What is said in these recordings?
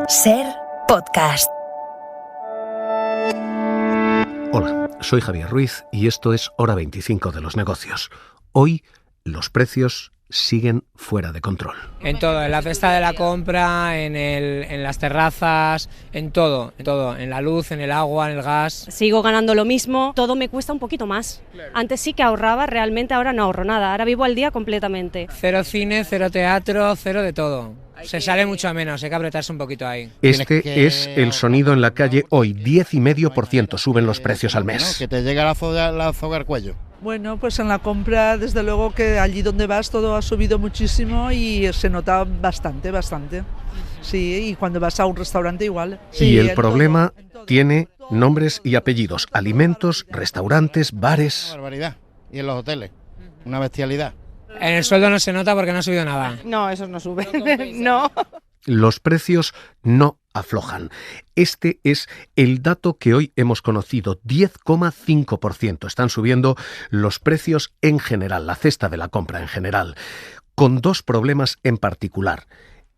SER Podcast. Hola, soy Javier Ruiz y esto es Hora 25 de los negocios. Hoy los precios siguen fuera de control. En todo, en la cesta de la compra, en las terrazas, en todo, en la luz, en el agua, en el gas. Sigo ganando lo mismo, todo me cuesta un poquito más. Antes sí que ahorraba, realmente ahora no ahorro nada, ahora vivo al día completamente. Cero cine, cero teatro, cero de todo. Se sale mucho menos, hay que apretarse un poquito ahí. Este es el sonido en la calle hoy, 10,5% suben los precios al mes. Que te llega la soga al cuello. Bueno, pues en la compra, desde luego que allí donde vas todo ha subido muchísimo y se nota bastante. Sí, y cuando vas a un restaurante igual. Sí, y el problema tiene nombres y apellidos, alimentos, restaurantes, bares. Una barbaridad. Y en los hoteles, una bestialidad. En el sueldo no se nota porque no ha subido nada. No, esos no suben, no. Los precios no aflojan. Este es el dato que hoy hemos conocido, 10,5%. Están subiendo los precios en general, la cesta de la compra en general, con dos problemas en particular.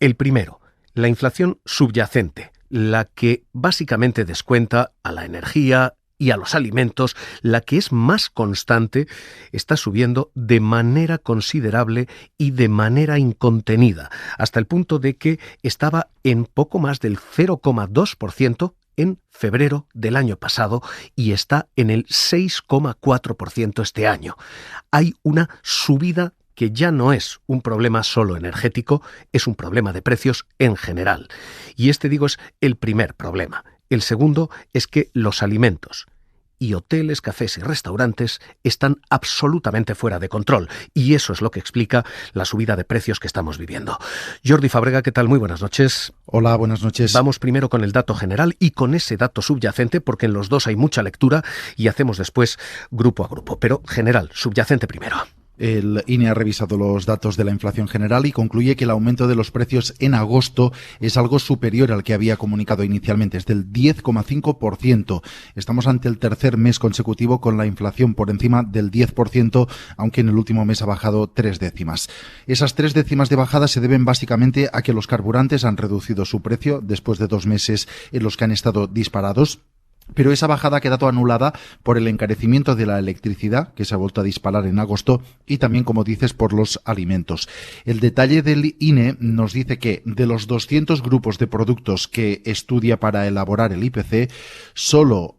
El primero, la inflación subyacente, la que básicamente descuenta a la energía y a los alimentos, la que es más constante, está subiendo de manera considerable y de manera incontenida, hasta el punto de que estaba en poco más del 0,2% en febrero del año pasado y está en el 6,4% este año. Hay una subida que ya no es un problema solo energético, es un problema de precios en general. Y este, digo, es el primer problema. El segundo es que los alimentos y hoteles, cafés y restaurantes están absolutamente fuera de control. Y eso es lo que explica la subida de precios que estamos viviendo. Jordi Fábrega, ¿qué tal? Muy buenas noches. Hola, buenas noches. Vamos primero con el dato general y con ese dato subyacente, porque en los dos hay mucha lectura y hacemos después grupo a grupo. Pero general, subyacente primero. El INE ha revisado los datos de la inflación general y concluye que el aumento de los precios en agosto es algo superior al que había comunicado inicialmente, es del 10,5%. Estamos ante el tercer mes consecutivo con la inflación por encima del 10%, aunque en el último mes ha bajado 3 décimas. Esas 3 décimas de bajada se deben básicamente a que los carburantes han reducido su precio después de 2 meses en los que han estado disparados. Pero esa bajada ha quedado anulada por el encarecimiento de la electricidad, que se ha vuelto a disparar en agosto, y también, como dices, por los alimentos. El detalle del INE nos dice que de los 200 grupos de productos que estudia para elaborar el IPC, solo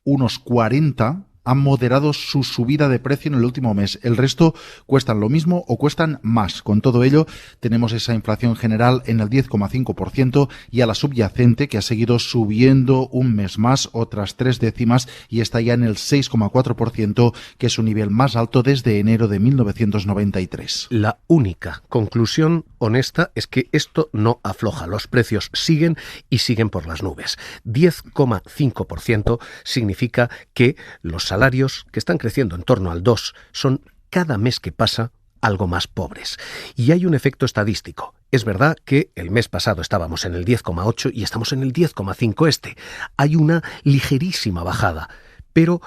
unos 40 han moderado su subida de precio en el último mes. El resto cuestan lo mismo o cuestan más. Con todo ello, tenemos esa inflación general en el 10,5% y a la subyacente, que ha seguido subiendo un mes más, otras 3 décimas, y está ya en el 6,4%, que es su nivel más alto desde enero de 1993. La única conclusión honesta es que esto no afloja. Los precios siguen y siguen por las nubes. 10,5% significa que los salarios, que están creciendo en torno al 2%, son cada mes que pasa algo más pobres. Y hay un efecto estadístico. Es verdad que el mes pasado estábamos en el 10,8% y estamos en el 10,5% este. Hay una ligerísima bajada, pero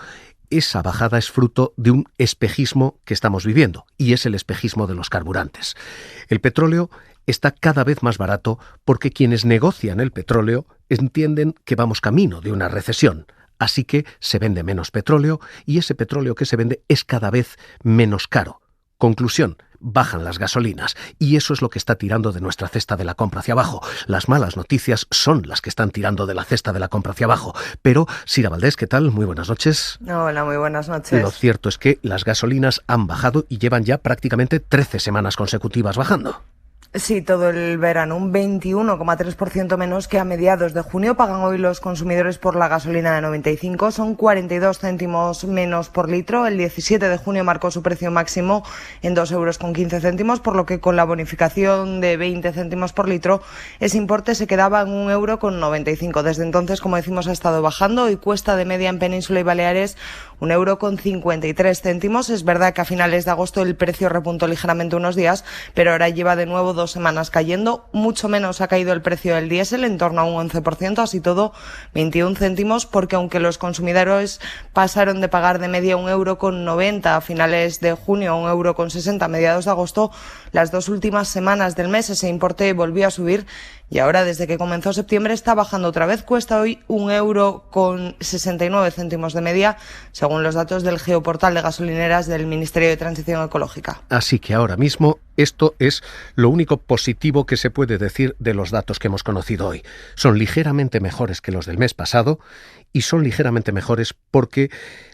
esa bajada es fruto de un espejismo que estamos viviendo, y es el espejismo de los carburantes. El petróleo está cada vez más barato porque quienes negocian el petróleo entienden que vamos camino de una recesión. Así que se vende menos petróleo y ese petróleo que se vende es cada vez menos caro. Conclusión, bajan las gasolinas y eso es lo que está tirando de nuestra cesta de la compra hacia abajo. Las malas noticias son las que están tirando de la cesta de la compra hacia abajo. Pero, Sira Valdés, ¿qué tal? Muy buenas noches. Hola, muy buenas noches. Lo cierto es que las gasolinas han bajado y llevan ya prácticamente 13 semanas consecutivas bajando. Sí, todo el verano, un 21,3% menos que a mediados de junio. Pagan hoy los consumidores por la gasolina de 95, son 42 céntimos menos por litro. El 17 de junio marcó su precio máximo en 2,15 €, por lo que con la bonificación de 20 céntimos por litro, ese importe se quedaba en 1,95 €. Desde entonces, como decimos, ha estado bajando y cuesta de media en Península y Baleares 1,53 €. Es verdad que a finales de agosto el precio repuntó ligeramente unos días, pero ahora lleva de nuevo 2 semanas cayendo. Mucho menos ha caído el precio del diésel, en torno a un 11%, así todo 21 céntimos, porque aunque los consumidores pasaron de pagar de media 1,90 € a finales de junio a 1,60 € a mediados de agosto, las 2 últimas semanas del mes ese importe volvió a subir y ahora, desde que comenzó septiembre, está bajando otra vez. Cuesta hoy 1,69 € de media, según los datos del geoportal de gasolineras del Ministerio de Transición Ecológica. Así que ahora mismo esto es lo único positivo que se puede decir de los datos que hemos conocido hoy. Son ligeramente mejores que los del mes pasado y son ligeramente mejores porque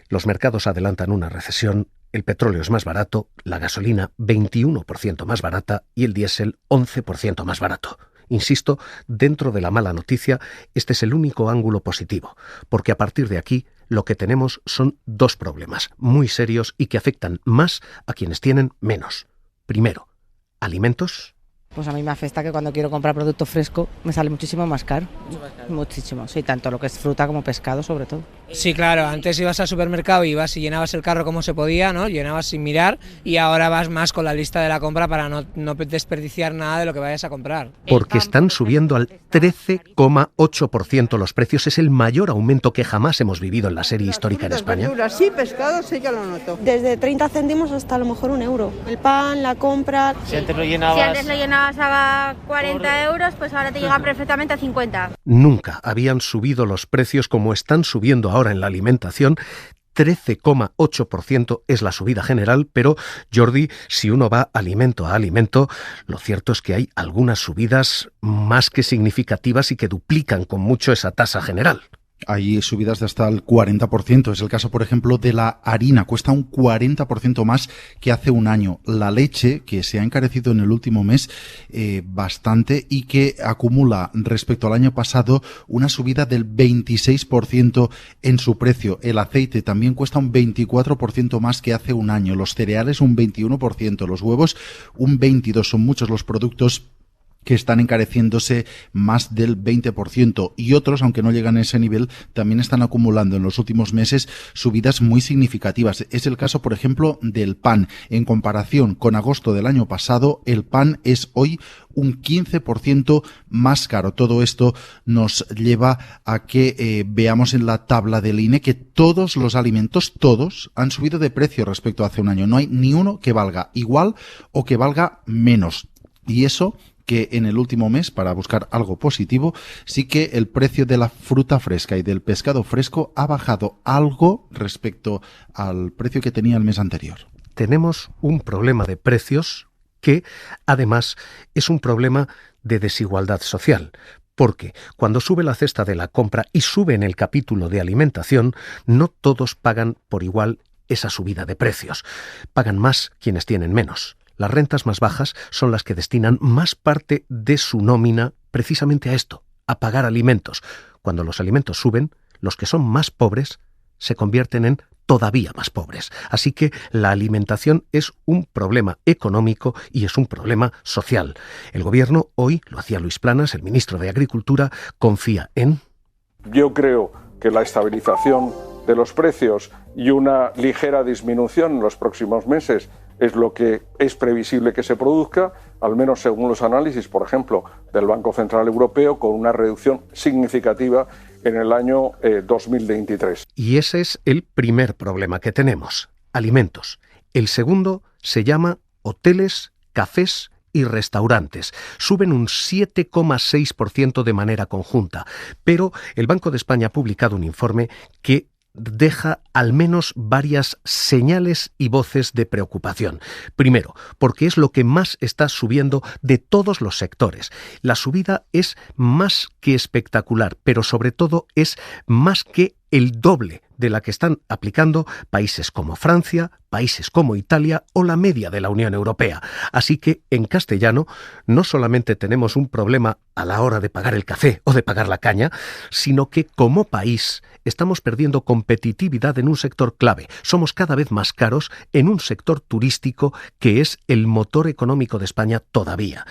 los mercados adelantan una recesión. El petróleo es más barato, la gasolina 21% más barata y el diésel 11% más barato. Insisto, dentro de la mala noticia, este es el único ángulo positivo, porque a partir de aquí lo que tenemos son 2 problemas muy serios y que afectan más a quienes tienen menos. Primero, alimentos. Pues a mí me afecta que cuando quiero comprar producto fresco me sale muchísimo más caro. Muchísimo, sí, tanto lo que es fruta como pescado sobre todo. Sí, claro, antes ibas al supermercado y ibas y llenabas el carro como se podía, ¿no? Llenabas sin mirar, y ahora vas más con la lista de la compra para no desperdiciar nada de lo que vayas a comprar. Porque están subiendo al 13,8% los precios. Es el mayor aumento que jamás hemos vivido en la serie histórica en España. Sí, pescado sí ya lo noto. Desde 30 céntimos hasta a lo mejor 1 €. El pan, la compra... Si antes lo llenabas a 40 €, pues ahora te llega perfectamente a 50. Nunca habían subido los precios como están subiendo ahora en la alimentación. 13,8% es la subida general, pero, Jordi, si uno va alimento a alimento, lo cierto es que hay algunas subidas más que significativas y que duplican con mucho esa tasa general. Hay subidas de hasta el 40%. Es el caso, por ejemplo, de la harina. Cuesta un 40% más que hace un año. La leche, que se ha encarecido en el último mes bastante y que acumula respecto al año pasado una subida del 26% en su precio. El aceite también cuesta un 24% más que hace un año. Los cereales un 21%. Los huevos un 22%. Son muchos los productos que están encareciéndose más del 20%, y otros, aunque no llegan a ese nivel, también están acumulando en los últimos meses subidas muy significativas. Es el caso, por ejemplo, del pan. En comparación con agosto del año pasado, el pan es hoy un 15% más caro. Todo esto nos lleva a que veamos en la tabla del INE que todos los alimentos, todos, han subido de precio respecto a hace un año. No hay ni uno que valga igual o que valga menos. Y eso que en el último mes, para buscar algo positivo, sí que el precio de la fruta fresca y del pescado fresco ha bajado algo respecto al precio que tenía el mes anterior. Tenemos un problema de precios que, además, es un problema de desigualdad social. Porque cuando sube la cesta de la compra y sube en el capítulo de alimentación, no todos pagan por igual esa subida de precios. Pagan más quienes tienen menos. Las rentas más bajas son las que destinan más parte de su nómina precisamente a esto, a pagar alimentos. Cuando los alimentos suben, los que son más pobres se convierten en todavía más pobres. Así que la alimentación es un problema económico y es un problema social. El gobierno, hoy, lo hacía Luis Planas, el ministro de Agricultura, confía en... Yo creo que la estabilización de los precios y una ligera disminución en los próximos meses es lo que es previsible que se produzca, al menos según los análisis, por ejemplo, del Banco Central Europeo, con una reducción significativa en el año 2023. Y ese es el primer problema que tenemos, alimentos. El segundo se llama hoteles, cafés y restaurantes. Suben un 7,6% de manera conjunta, pero el Banco de España ha publicado un informe que deja al menos varias señales y voces de preocupación. Primero, porque es lo que más está subiendo de todos los sectores. La subida es más que espectacular, pero sobre todo es más que el doble de la que están aplicando países como Francia, países como Italia o la media de la Unión Europea. Así que, en castellano, no solamente tenemos un problema a la hora de pagar el café o de pagar la caña, sino que, como país, estamos perdiendo competitividad en un sector clave. Somos cada vez más caros en un sector turístico que es el motor económico de España todavía.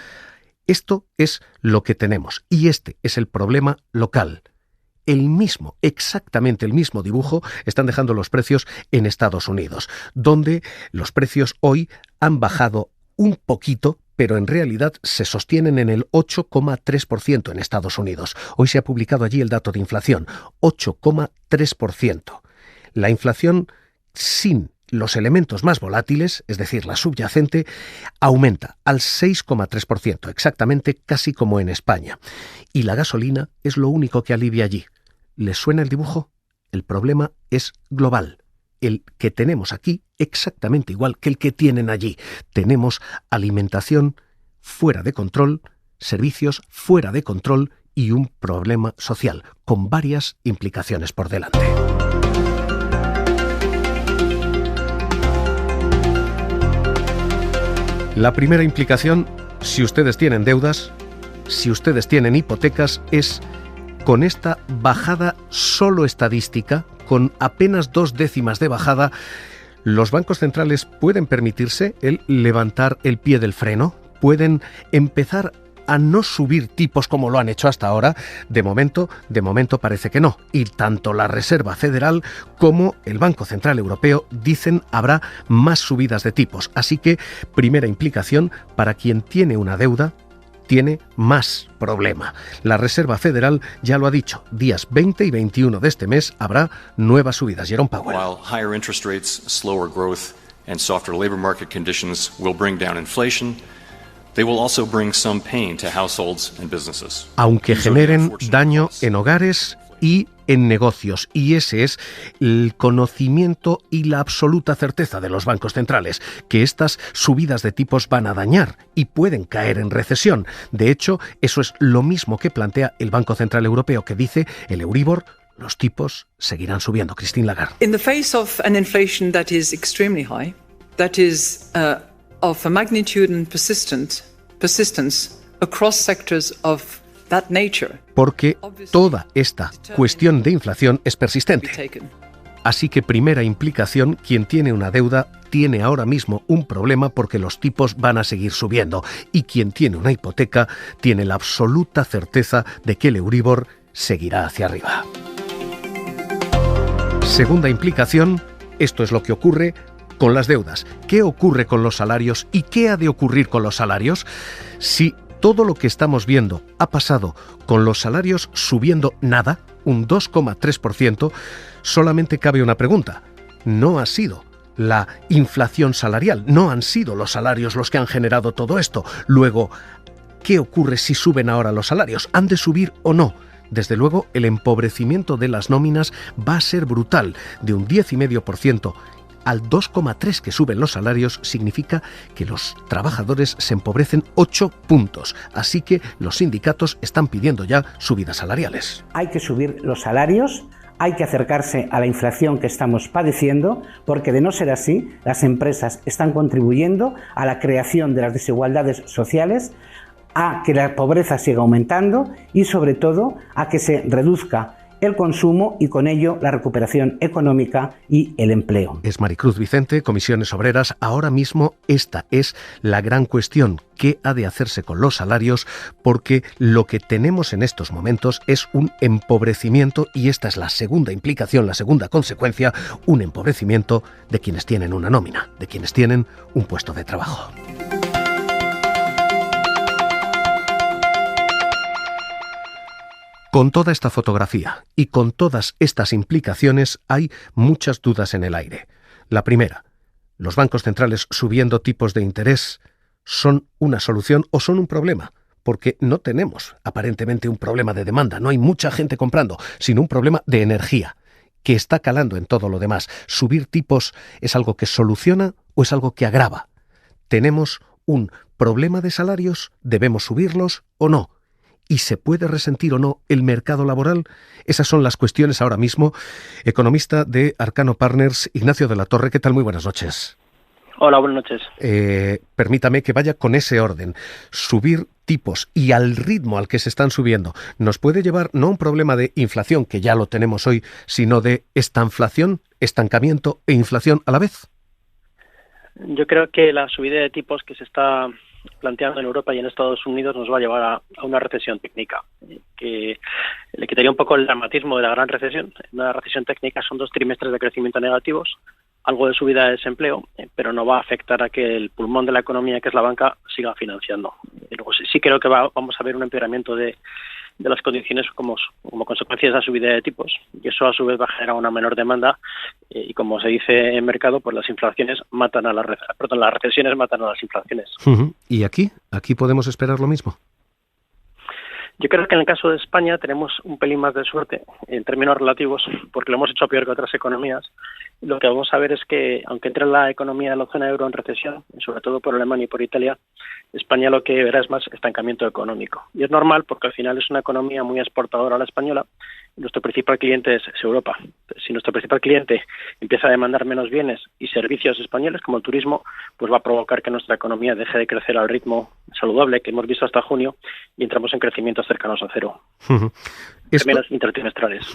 Esto es lo que tenemos y este es el problema local. Exactamente el mismo dibujo están dejando los precios en Estados Unidos, donde los precios hoy han bajado un poquito, pero en realidad se sostienen en el 8,3% en Estados Unidos. Hoy se ha publicado allí el dato de inflación, 8,3%. La inflación sin los elementos más volátiles, es decir, la subyacente, aumenta al 6,3%, exactamente casi como en España. Y la gasolina es lo único que alivia allí. ¿Les suena el dibujo? El problema es global. El que tenemos aquí exactamente igual que el que tienen allí. Tenemos alimentación fuera de control, servicios fuera de control y un problema social, con varias implicaciones por delante. La primera implicación, si ustedes tienen deudas, si ustedes tienen hipotecas, es con esta bajada solo estadística, con apenas 2 décimas de bajada, los bancos centrales pueden permitirse el levantar el pie del freno, pueden empezar a no subir tipos como lo han hecho hasta ahora. De momento parece que no. Y tanto la Reserva Federal como el Banco Central Europeo dicen habrá más subidas de tipos. Así que, primera implicación, para quien tiene una deuda, tiene más problema. La Reserva Federal ya lo ha dicho, días 20 y 21 de este mes habrá nuevas subidas. Jerome Powell. While higher interest rates, slower growth and softer labor market conditions will bring down inflation, they will also bring some pain to households and businesses. Aunque generen daño en hogares y en negocios, y ese es el conocimiento y la absoluta certeza de los bancos centrales, que estas subidas de tipos van a dañar y pueden caer en recesión. De hecho, eso es lo mismo que plantea el Banco Central Europeo, que dice el Euribor, los tipos seguirán subiendo. Christine Lagarde. In the face of an inflation that is extremely high, that is of a magnitude and persistence across sectors of that nature. Porque toda esta cuestión de inflación es persistente. Así que, primera implicación, quien tiene una deuda tiene ahora mismo un problema porque los tipos van a seguir subiendo. Y quien tiene una hipoteca tiene la absoluta certeza de que el Euribor seguirá hacia arriba. Segunda implicación, esto es lo que ocurre con las deudas. ¿Qué ocurre con los salarios y qué ha de ocurrir con los salarios? Si todo lo que estamos viendo ha pasado con los salarios subiendo nada, un 2,3%, solamente cabe una pregunta. No ha sido la inflación salarial, no han sido los salarios los que han generado todo esto. Luego, ¿qué ocurre si suben ahora los salarios? ¿Han de subir o no? Desde luego, el empobrecimiento de las nóminas va a ser brutal. De un 10,5% al 2,3% que suben los salarios significa que los trabajadores se empobrecen 8 puntos. Así que los sindicatos están pidiendo ya subidas salariales. Hay que subir los salarios, hay que acercarse a la inflación que estamos padeciendo, porque de no ser así, las empresas están contribuyendo a la creación de las desigualdades sociales, a que la pobreza siga aumentando y, sobre todo, a que se reduzca el consumo y con ello la recuperación económica y el empleo. Es Maricruz Vicente, Comisiones Obreras. Ahora mismo esta es la gran cuestión. ¿Qué ha de hacerse con los salarios? Porque lo que tenemos en estos momentos es un empobrecimiento, y esta es la segunda implicación, la segunda consecuencia, un empobrecimiento de quienes tienen una nómina, de quienes tienen un puesto de trabajo. Con toda esta fotografía y con todas estas implicaciones hay muchas dudas en el aire. La primera, ¿los bancos centrales subiendo tipos de interés son una solución o son un problema? Porque no tenemos aparentemente un problema de demanda, no hay mucha gente comprando, sino un problema de energía que está calando en todo lo demás. ¿Subir tipos es algo que soluciona o es algo que agrava? ¿Tenemos un problema de salarios? ¿Debemos subirlos o no? ¿Y se puede resentir o no el mercado laboral? Esas son las cuestiones ahora mismo. Economista de Arcano Partners, Ignacio de la Torre, ¿qué tal? Muy buenas noches. Hola, buenas noches. Permítame que vaya con ese orden. Subir tipos y al ritmo al que se están subiendo nos puede llevar no a un problema de inflación, que ya lo tenemos hoy, sino de estanflación, estancamiento e inflación a la vez. Yo creo que la subida de tipos que se está planteando en Europa y en Estados Unidos nos va a llevar a una recesión técnica, que le quitaría un poco el dramatismo de la gran recesión. Una recesión técnica son 2 trimestres de crecimiento negativos, algo de subida de desempleo, pero no va a afectar a que el pulmón de la economía, que es la banca, siga financiando. Y luego sí creo que vamos a ver un empeoramiento de las condiciones como consecuencia de esa subida de tipos, y eso a su vez va a generar una menor demanda, y como se dice en mercado, pues las inflaciones matan a las recesiones matan a las inflaciones. ¿Y aquí podemos esperar lo mismo? Yo creo que en el caso de España tenemos un pelín más de suerte en términos relativos, porque lo hemos hecho peor que otras economías. Lo que vamos a ver es que, aunque entre la economía de la zona euro en recesión, sobre todo por Alemania y por Italia, España lo que verá es más estancamiento económico. Y es normal, porque al final es una economía muy exportadora la española, y nuestro principal cliente es Europa. Si nuestro principal cliente empieza a demandar menos bienes y servicios españoles, como el turismo, pues va a provocar que nuestra economía deje de crecer al ritmo saludable que hemos visto hasta junio y entramos en crecimientos cercanos a cero. Menos intertrimestrales.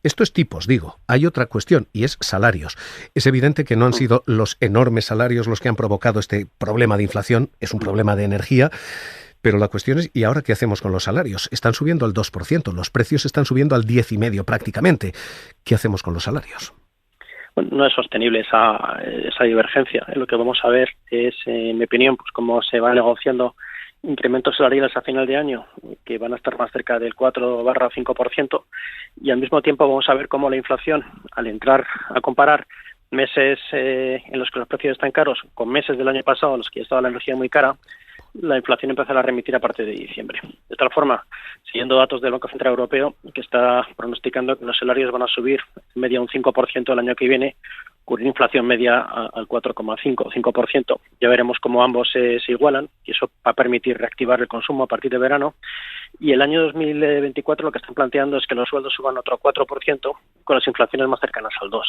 Esto es tipos, digo. Hay otra cuestión, y es salarios. Es evidente que no han sido los enormes salarios los que han provocado este problema de inflación, es un problema de energía, pero la cuestión es, ¿y ahora qué hacemos con los salarios? Están subiendo al 2%, los precios están subiendo al 10,5% prácticamente. ¿Qué hacemos con los salarios? Bueno, no es sostenible esa divergencia. Lo que vamos a ver es, en mi opinión, pues cómo se va negociando incrementos salariales a final de año, que van a estar más cerca del 4-5%, y al mismo tiempo vamos a ver cómo la inflación, al entrar a comparar meses en los que los precios están caros con meses del año pasado en los que estaba la energía muy cara, la inflación empezará a remitir a partir de diciembre. De tal forma, siguiendo datos del Banco Central Europeo, que está pronosticando que los salarios van a subir en media un 5% el año que viene, con una inflación media al 4,5 o 5%. Ya veremos cómo ambos se igualan, y eso va a permitir reactivar el consumo a partir de verano. Y el año 2024 lo que están planteando es que los sueldos suban otro 4%, con las inflaciones más cercanas al 2%,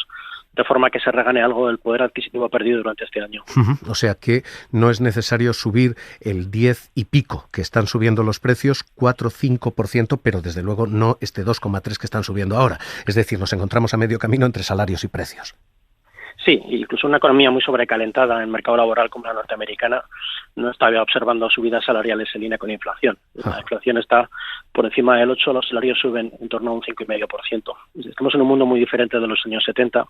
de forma que se regane algo del poder adquisitivo perdido durante este año. O sea que no es necesario subir el 10 y pico que están subiendo los precios, 4-5%, pero desde luego no este 2,3% que están subiendo ahora. Es decir, nos encontramos a medio camino entre salarios y precios. Sí, incluso una economía muy sobrecalentada en el mercado laboral como la norteamericana no estaba observando subidas salariales en línea con inflación. La inflación está por encima del 8%, los salarios suben en torno a un 5,5%. Estamos en un mundo muy diferente de los años 70,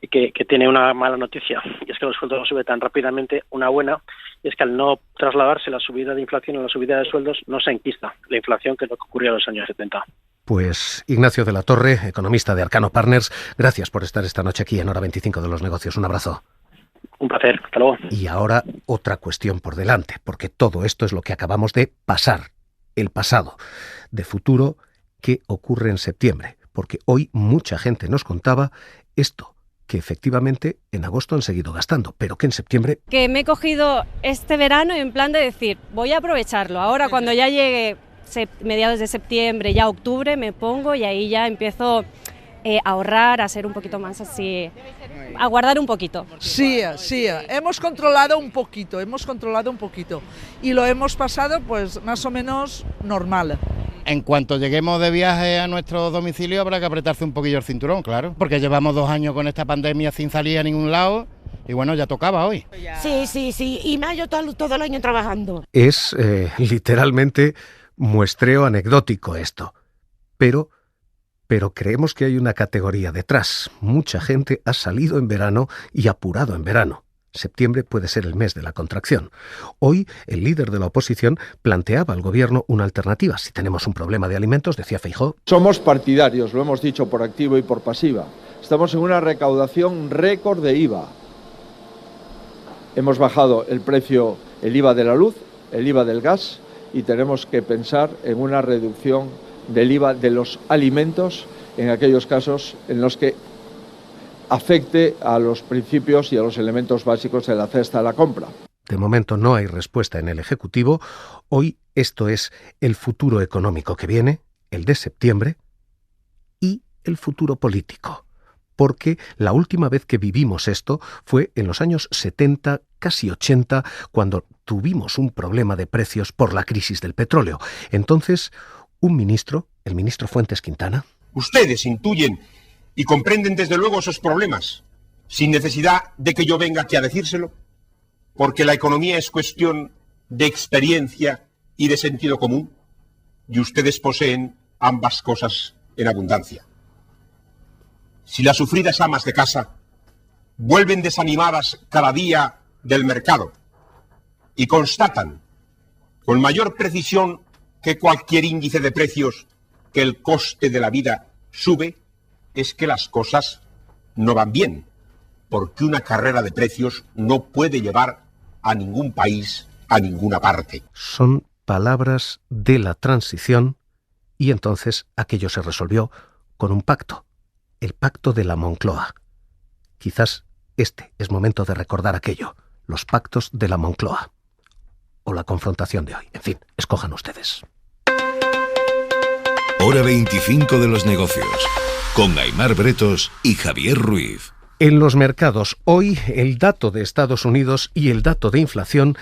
que tiene una mala noticia, y es que los sueldos no suben tan rápidamente. Una buena es que al no trasladarse la subida de inflación o la subida de sueldos, no se enquista la inflación, que es lo que ocurrió en los años 70. Pues Ignacio de la Torre, economista de Arcano Partners, gracias por estar esta noche aquí en Hora 25 de los Negocios. Un abrazo. Un placer, hasta luego. Y ahora otra cuestión por delante, porque todo esto es lo que acabamos de pasar, el pasado. De futuro, ¿qué ocurre en septiembre? Porque hoy mucha gente nos contaba esto, que efectivamente en agosto han seguido gastando, pero que en septiembre... Que me he cogido este verano en plan de decir, voy a aprovecharlo. Ahora cuando ya llegue mediados de septiembre, ya octubre, me pongo y ahí ya empiezo a ahorrar, a ser un poquito más así, a guardar un poquito. Sí, hemos controlado un poquito y lo hemos pasado pues más o menos normal. En cuanto lleguemos de viaje a nuestro domicilio habrá que apretarse un poquillo el cinturón, claro, porque llevamos 2 años con esta pandemia sin salir a ningún lado. Y bueno, ya tocaba hoy. Sí, y mayo todo el año trabajando. Es literalmente muestreo anecdótico esto, pero creemos que hay una categoría detrás. Mucha gente ha salido en verano y apurado en verano. Septiembre puede ser el mes de la contracción. Hoy, el líder de la oposición planteaba al gobierno una alternativa. Si tenemos un problema de alimentos, decía Feijóo. Somos partidarios, lo hemos dicho por activa y por pasiva. Estamos en una recaudación récord de IVA. Hemos bajado el precio, el IVA de la luz, el IVA del gas, y tenemos que pensar en una reducción del IVA de los alimentos en aquellos casos en los que afecte a los principios y a los elementos básicos de la cesta de la compra. De momento no hay respuesta en el Ejecutivo. Hoy esto es el futuro económico que viene, el de septiembre, y el futuro político. Porque la última vez que vivimos esto fue en los años 70, casi 80, cuando tuvimos un problema de precios por la crisis del petróleo. Entonces, un ministro, el ministro Fuentes Quintana... Ustedes intuyen y comprenden desde luego esos problemas, sin necesidad de que yo venga aquí a decírselo, porque la economía es cuestión de experiencia y de sentido común, y ustedes poseen ambas cosas en abundancia. Si las sufridas amas de casa vuelven desanimadas cada día del mercado y constatan con mayor precisión que cualquier índice de precios que el coste de la vida sube, es que las cosas no van bien, porque una carrera de precios no puede llevar a ningún país a ninguna parte. Son palabras de la transición y entonces aquello se resolvió con un pacto, el pacto de la Moncloa. Quizás este es momento de recordar aquello, los pactos de la Moncloa. O la confrontación de hoy. En fin, escojan ustedes. Hora 25 de los negocios, con Aimar Bretos y Javier Ruiz. En los mercados, hoy el dato de Estados Unidos y el dato de inflación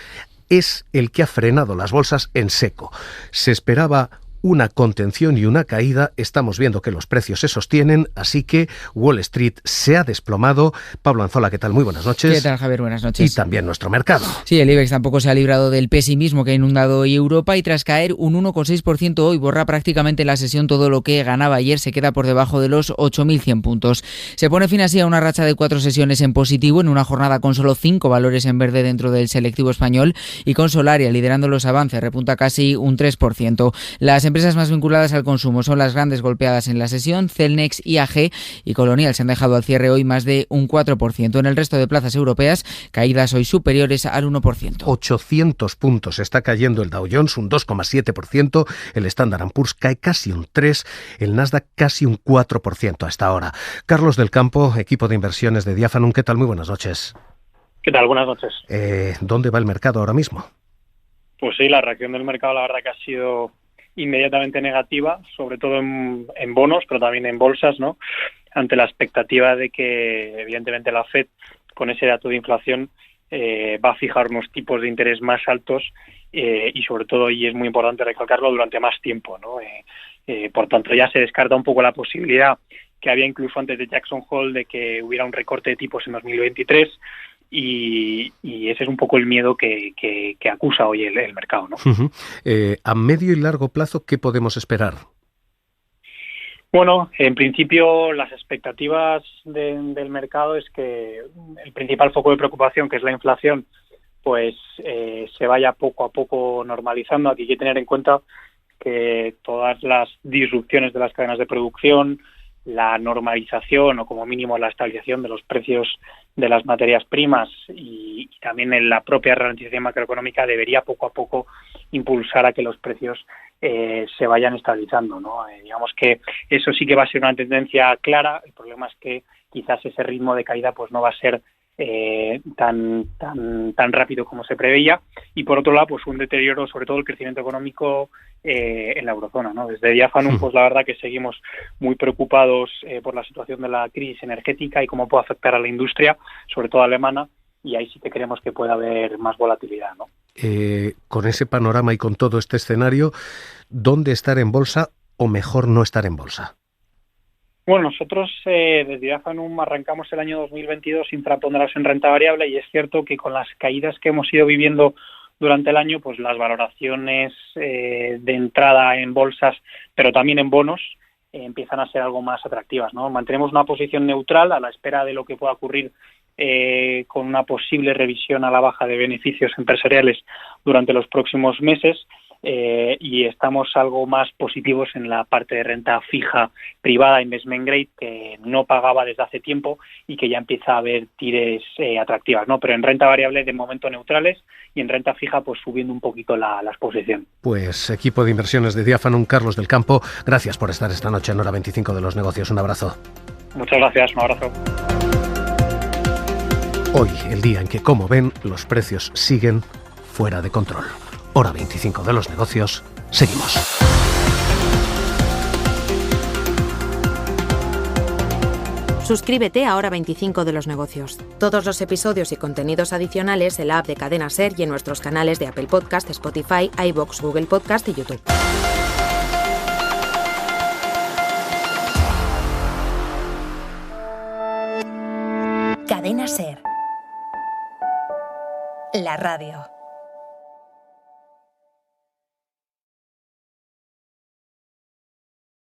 es el que ha frenado las bolsas en seco. Se esperaba una contención y una caída, estamos viendo que los precios se sostienen, así que Wall Street se ha desplomado. Pablo Anzola, ¿qué tal? Muy buenas noches. ¿Qué tal, Javier? Buenas noches. Y también nuestro mercado. Sí, el IBEX tampoco se ha librado del pesimismo que ha inundado hoy Europa y tras caer un 1,6% hoy, borra prácticamente la sesión todo lo que ganaba ayer, se queda por debajo de los 8.100 puntos. Se pone fin así a una racha de 4 sesiones en positivo, en una jornada con solo 5 valores en verde dentro del selectivo español y con Solaria liderando los avances, repunta casi un 3%. Las empresas más vinculadas al consumo son las grandes golpeadas en la sesión, Celnex, IAG y Colonial se han dejado al cierre hoy más de un 4%. En el resto de plazas europeas, caídas hoy superiores al 1%. 800 puntos está cayendo el Dow Jones, un 2,7%, el Standard & Poor's cae casi un 3%, el Nasdaq casi un 4% hasta ahora. Carlos del Campo, equipo de inversiones de Diafanum, ¿qué tal? Muy buenas noches. ¿Qué tal? Buenas noches. ¿Dónde va el mercado ahora mismo? Pues sí, la reacción del mercado la verdad que ha sido inmediatamente negativa, sobre todo en bonos, pero también en bolsas, ¿no? Ante la expectativa de que, evidentemente, la FED, con ese dato de inflación, va a fijar unos tipos de interés más altos y, sobre todo, y es muy importante recalcarlo, durante más tiempo, ¿no? Por tanto, ya se descarta un poco la posibilidad que había incluso antes de Jackson Hole de que hubiera un recorte de tipos en 2023. Y ese es un poco el miedo que acusa hoy el mercado, ¿no? A medio y largo plazo, ¿qué podemos esperar? Bueno, en principio las expectativas del mercado es que el principal foco de preocupación, que es la inflación, pues se vaya poco a poco normalizando. Aquí hay que tener en cuenta que todas las disrupciones de las cadenas de producción, la normalización o como mínimo la estabilización de los precios de las materias primas y también en la propia ralentización macroeconómica debería poco a poco impulsar a que los precios se vayan estabilizando, ¿no? Digamos que eso sí que va a ser una tendencia clara. El problema es que quizás ese ritmo de caída pues no va a ser tan rápido como se preveía, y por otro lado pues un deterioro sobre todo el crecimiento económico en la eurozona, ¿no? Desde Diafanum pues la verdad que seguimos muy preocupados por la situación de la crisis energética y cómo puede afectar a la industria, sobre todo alemana, y ahí sí que creemos que puede haber más volatilidad, ¿no? Con ese panorama y con todo este escenario, ¿dónde estar en bolsa o mejor no estar en bolsa? Bueno, nosotros desde Diafanum arrancamos el año 2022 infraponderados en renta variable, y es cierto que con las caídas que hemos ido viviendo durante el año, pues las valoraciones de entrada en bolsas, pero también en bonos, empiezan a ser algo más atractivas, ¿no? Mantenemos una posición neutral a la espera de lo que pueda ocurrir con una posible revisión a la baja de beneficios empresariales durante los próximos meses. Y estamos algo más positivos en la parte de renta fija privada, investment grade, que no pagaba desde hace tiempo y que ya empieza a haber tires atractivas, ¿no? Pero en renta variable de momento neutrales y en renta fija pues subiendo un poquito la exposición. Pues equipo de inversiones de Diafanum, Carlos del Campo, gracias por estar esta noche en Hora 25 de los negocios. Un abrazo. Muchas gracias, un abrazo. Hoy, el día en que, como ven, los precios siguen fuera de control. Hora 25 de los negocios, seguimos. Suscríbete a Hora 25 de los negocios. Todos los episodios y contenidos adicionales en la app de Cadena SER y en nuestros canales de Apple Podcast, Spotify, iVoox, Google Podcast y YouTube. Cadena SER. La radio.